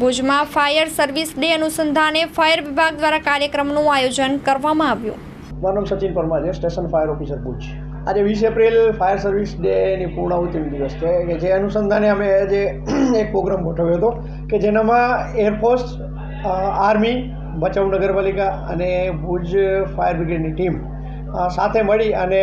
ભુજમાં fire service day અનુસંધાને fire વિભાગ દ્વારા કાર્યક્રમનું આયોજન કરવામાં આવ્યું. મારું નામ સચિન પરમાર છે, સ્ટેશન ફાયર ઓફિસર ભુજ. આજે 20 એપ્રિલ ફાયર સર્વિસ ડેની પૂર્ણાહુતિનો દિવસ છે કે જે અનુસંધાને અમે આજે એક પ્રોગ્રામ ગોઠવ્યો હતો કે જેનામાં એરફોર્સ, આર્મી, ભચાઉ નગરપાલિકા અને ભુજ ફાયર બ્રિગેડની ટીમ સાથે મળી અને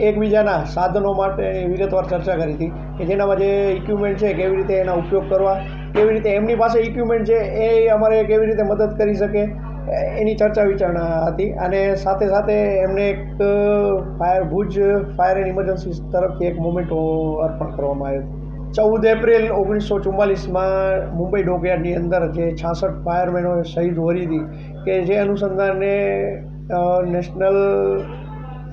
એકબીજાના સાધનો માટે વિગતવાર ચર્ચા કરી હતી કે જેનામાં જે ઇક્વિપમેન્ટ છે કેવી રીતે એના ઉપયોગ કરવા, કેવી રીતે એમની પાસે ઇક્વિપમેન્ટ છે એ અમારે કેવી રીતે મદદ કરી શકે એની ચર્ચા વિચારણા હતી. અને સાથે સાથે એમને એક ભુજ ફાયર એન્ડ ઇમરજન્સી તરફથી એક મોમેન્ટો અર્પણ કરવામાં આવ્યો. 14 એપ્રિલ 1944માં મુંબઈ ડોકયાર્ડની અંદર જે 66 ફાયરમેનો શહીદ વરી હતી કે જે અનુસંધાને નેશનલ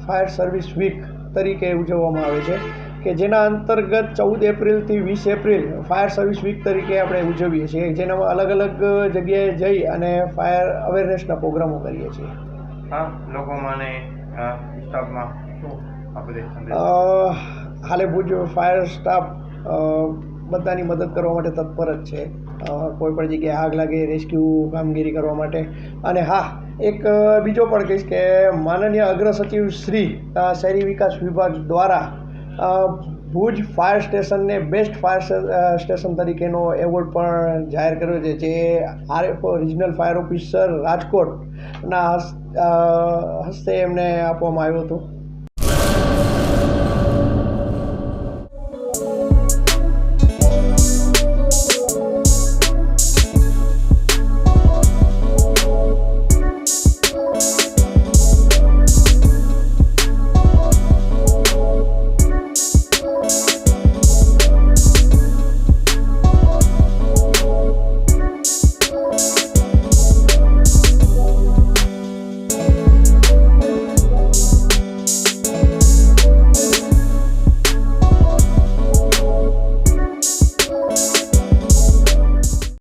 ફાયર સર્વિસ વીક તરીકે ઉજવવામાં આવે છે કે જેના અંતર્ગત 14 એપ્રિલથી 20 એપ્રિલ ફાયર સર્વિસ વીક તરીકે આપણે ઉજવીએ છીએ, જેનામાં અલગ અલગ જગ્યાએ જઈ અને ફાયર અવેરનેસના પ્રોગ્રામો કરીએ છીએ. હાલે ભુજ ફાયર સ્ટાફ બધાની મદદ કરવા માટે તત્પર જ છે. કોઈ પણ જગ્યાએ આગ લાગે રેસ્ક્યુ કામગીરી કરવા માટે. અને હા, એક બીજો પણ કહીશ કે માનનીય અગ્ર સચિવ શ્રી શહેરી વિકાસ વિભાગ દ્વારા ભુજ ફાયર સ્ટેશનને બેસ્ટ ફાયર સ્ટેશન તરીકેનો એવોર્ડ પણ જાહેર કર્યો છે, જે આરએફઓ રિજનલ ફાયર ઓફિસર રાજકોટના હસ્તે એમને આપવામાં આવ્યો હતો.